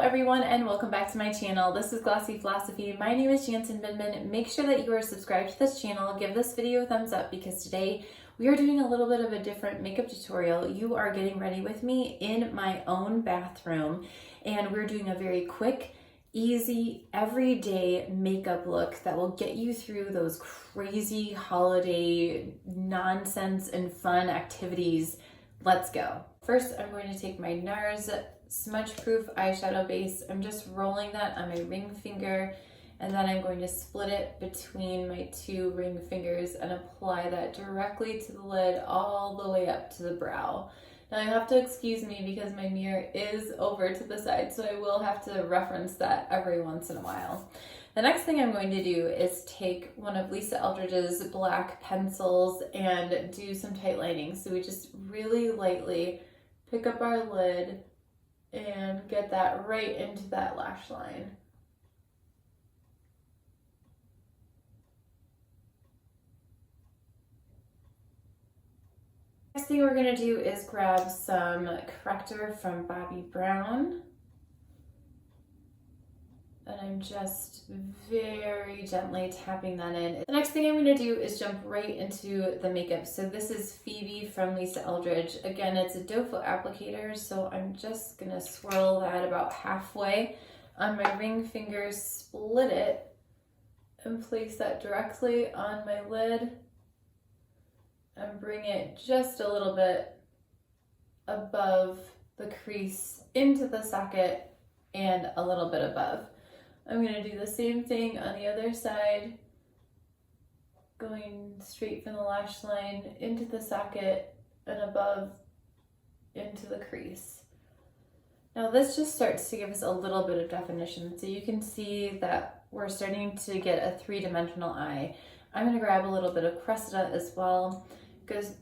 everyone and welcome back to my channel. This is Glossy Philosophy. My name is Jansen Bindman. Make sure that you are subscribed to this channel. Give this video a thumbs up because today we are doing a little bit of a different makeup tutorial. You are getting ready with me in my own bathroom and we're doing a very quick, easy, everyday makeup look that will get you through those crazy holiday nonsense and fun activities. Let's go. First, I'm going to take my NARS Smudge Proof eyeshadow base. I'm just rolling that on my ring finger and then I'm going to split it between my two ring fingers and apply that directly to the lid all the way up to the brow. Now you have to excuse me because my mirror is over to the side, so I will have to reference that every once in a while. The next thing I'm going to do is take one of Lisa Eldridge's black pencils and do some tight lining. So we just really lightly pick up our lid and get that right into that lash line. Next thing we're going to do is grab some Corrector from Bobbi Brown. And I'm just very gently tapping that in. The next thing I'm going to do is jump right into the makeup. So this is Phoebe from Lisa Eldridge. Again, it's a doe foot applicator, so I'm just going to swirl that about halfway on my ring finger, split it, and place that directly on my lid. And bring it just a little bit above the crease into the socket and a little bit above. I'm going to do the same thing on the other side, going straight from the lash line into the socket and above into the crease. Now this just starts to give us a little bit of definition, so you can see that we're starting to get a three-dimensional eye. I'm going to grab a little bit of Cressida as well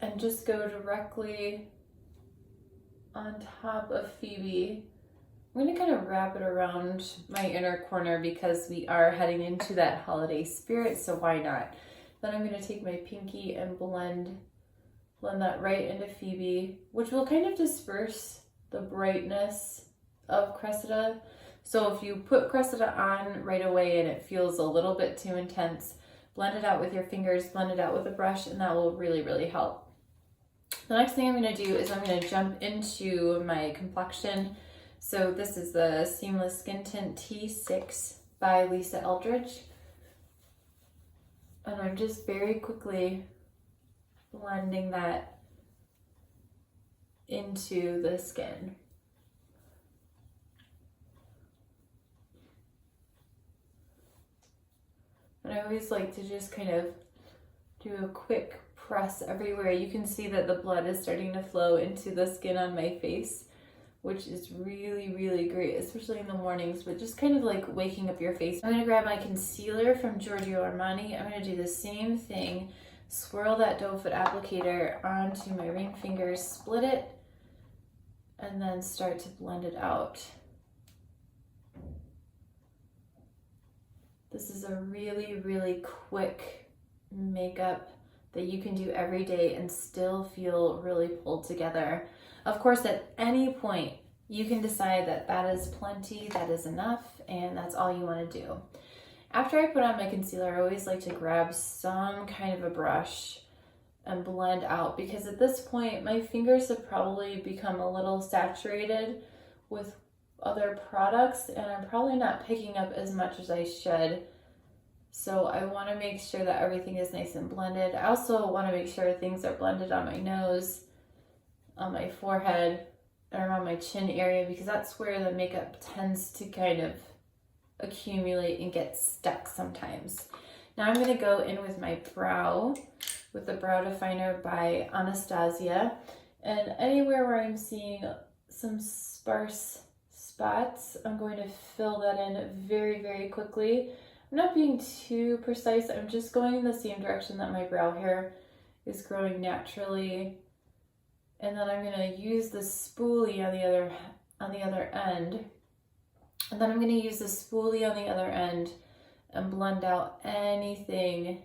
and just go directly on top of Phoebe. I'm going to kind of wrap it around my inner corner because we are heading into that holiday spirit, so why not? Then I'm going to take my pinky and blend that right into Phoebe, which will kind of disperse the brightness of Cressida. So if you put Cressida on right away and it feels a little bit too intense, blend it out with your fingers, blend it out with a brush, and that will really, really help. The next thing I'm going to do is I'm going to jump into my complexion. So this is the Seamless Skin Tint T6 by Lisa Eldridge. And I'm just very quickly blending that into the skin. And I always like to just kind of do a quick press everywhere. You can see that the blood is starting to flow into the skin on my face, which is really, really great, especially in the mornings, but just kind of like waking up your face. I'm gonna grab my concealer from Giorgio Armani. I'm gonna do the same thing, swirl that doe foot applicator onto my ring fingers, split it, and then start to blend it out. This is a really, really quick makeup that you can do every day and still feel really pulled together. Of course, at any point, you can decide that that is plenty, that is enough, and that's all you want to do. After I put on my concealer, I always like to grab some kind of a brush and blend out, because at this point, my fingers have probably become a little saturated with other products, and I'm probably not picking up as much as I should. So I want to make sure that everything is nice and blended. I also want to make sure things are blended on my nose, on my forehead, and around my chin area, because that's where the makeup tends to kind of accumulate and get stuck sometimes. Now I'm going to go in with my brow with the brow definer by Anastasia, and anywhere where I'm seeing some sparse spots, I'm going to fill that in very, very quickly. I'm not being too precise, I'm just going in the same direction that my brow hair is growing naturally. And then I'm going to use the spoolie on the other end. And then I'm going to use the spoolie on the other end and blend out anything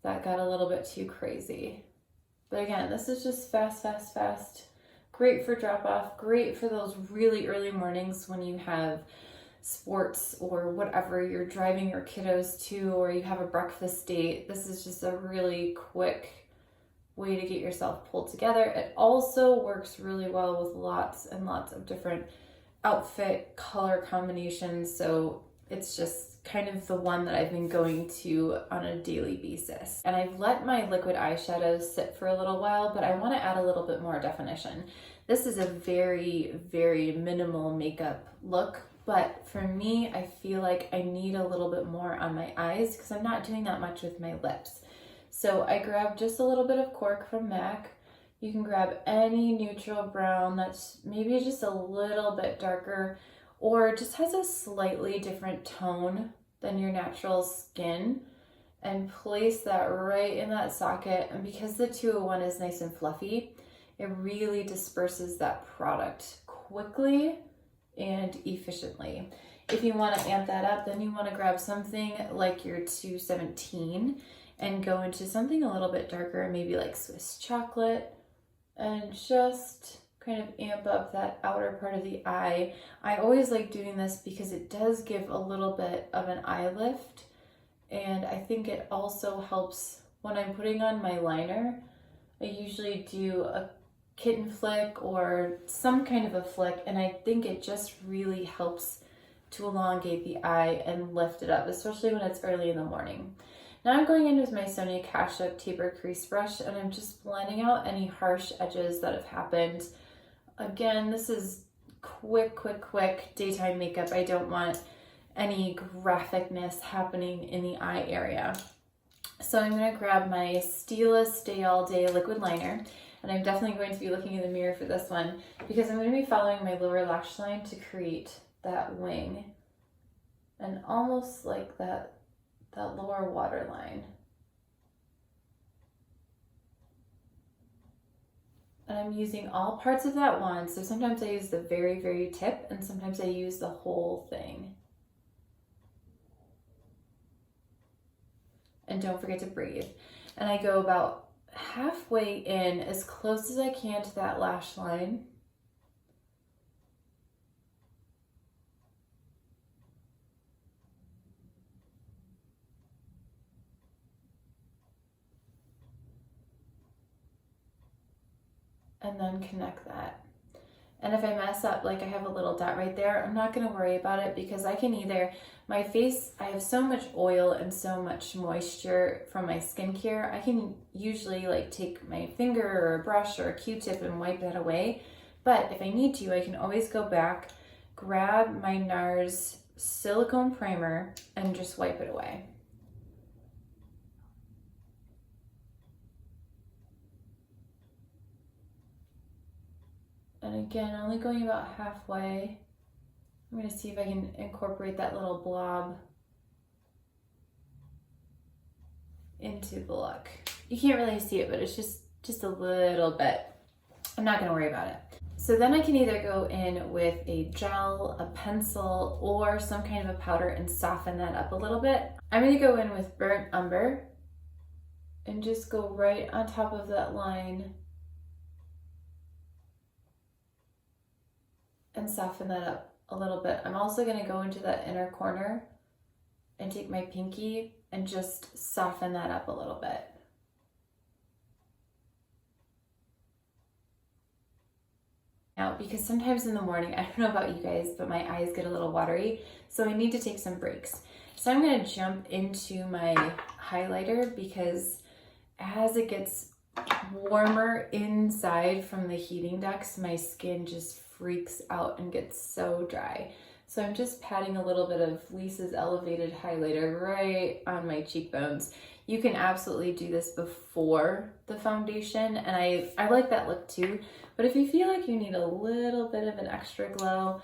that got a little bit too crazy. But again, this is just fast, fast, fast Great for drop off, great for those really early mornings when you have sports or whatever you're driving your kiddos to, or you have a breakfast date. This is just a really quick way to get yourself pulled together. It also works really well with lots and lots of different outfit color combinations, so it's just kind of the one that I've been going to on a daily basis. And I've let my liquid eyeshadows sit for a little while, but I want to add a little bit more definition. This is a very, very minimal makeup look, but for me, I feel like I need a little bit more on my eyes because I'm not doing that much with my lips. So I grabbed just a little bit of Cork from MAC. You can grab any neutral brown that's maybe just a little bit darker or just has a slightly different tone than your natural skin, and place that right in that socket. And because the 201 is nice and fluffy, it really disperses that product quickly and efficiently. If you want to amp that up, then you want to grab something like your 217 and go into something a little bit darker, maybe like Swiss chocolate, and just kind of amp up that outer part of the eye. I always like doing this because it does give a little bit of an eye lift, and I think it also helps when I'm putting on my liner. I usually do a kitten flick or some kind of a flick, and I think it just really helps to elongate the eye and lift it up, especially when it's early in the morning. Now I'm going in with my Sonia Kashuk Taper Crease Brush, and I'm just blending out any harsh edges that have happened. Again, this is quick daytime makeup. I don't want any graphicness happening in the eye area. So I'm going to grab my STILA Stay All Day liquid liner, and I'm definitely going to be looking in the mirror for this one because I'm going to be following my lower lash line to create that wing and almost like that lower waterline. And I'm using all parts of that wand. So sometimes I use the very, very tip, and sometimes I use the whole thing. And don't forget to breathe. And I go about halfway in, as close as I can to that lash line. And then connect that. And if I mess up, like I have a little dot right there, I'm not gonna worry about it because I can either, my face, I have so much oil and so much moisture from my skincare, I can usually like take my finger or a brush or a Q-tip and wipe that away. But if I need to, I can always go back, grab my NARS silicone primer and just wipe it away. And again, only going about halfway. I'm going to see if I can incorporate that little blob into the look. You can't really see it, but it's just a little bit. I'm not going to worry about it. So then I can either go in with a gel, a pencil, or some kind of a powder and soften that up a little bit. I'm going to go in with Burnt Umber and just go right on top of that line and soften that up a little bit. I'm also going to go into that inner corner and take my pinky and just soften that up a little bit. Now, because sometimes in the morning, I don't know about you guys, but my eyes get a little watery, so I need to take some breaks. So I'm going to jump into my highlighter because as it gets warmer inside from the heating ducts, my skin just freaks out and gets so dry. So I'm just patting a little bit of Lisa's Elevated highlighter right on my cheekbones. You can absolutely do this before the foundation, and I like that look too, but if you feel like you need a little bit of an extra glow,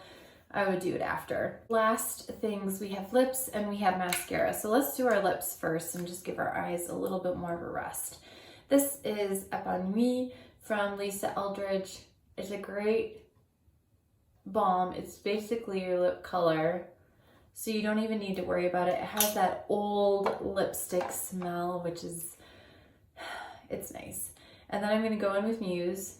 I would do it after. Last things, we have lips and we have mascara. So let's do our lips first and just give our eyes a little bit more of a rest. This is Epanoui from Lisa Eldridge. It's a great balm. It's basically your lip color, so you don't even need to worry about it. It has that old lipstick smell, which is, it's nice. And then I'm going to go in with Muse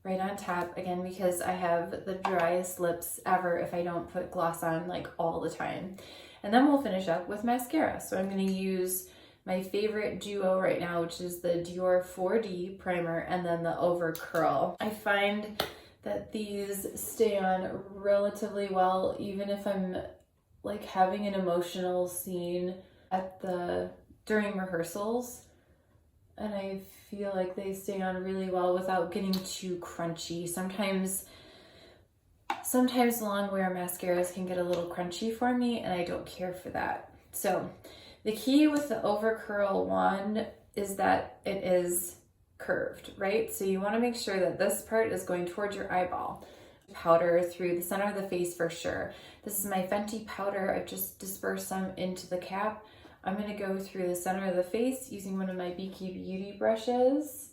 right on top, again, because I have the driest lips ever if I don't put gloss on like all the time. And then we'll finish up with mascara. So I'm going to use my favorite duo right now, which is the Dior 4D primer and then the Overcurl. I find that these stay on relatively well, even if I'm like having an emotional scene during rehearsals. And I feel like they stay on really well without getting too crunchy. Sometimes long wear mascaras can get a little crunchy for me, and I don't care for that. So the key with the Overcurl wand is that it is curved, right? So you want to make sure that this part is going towards your eyeball. Powder through the center of the face for sure. This is my Fenty powder. I've just dispersed some into the cap. I'm going to go through the center of the face using one of my Bisque Beauty brushes.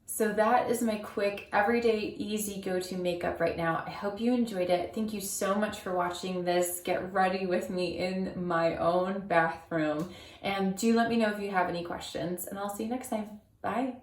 So that is my quick, everyday, easy go-to makeup right now. I hope you enjoyed it. Thank you so much for watching this. Get ready with me in my own bathroom. And do let me know if you have any questions, and I'll see you next time. Bye.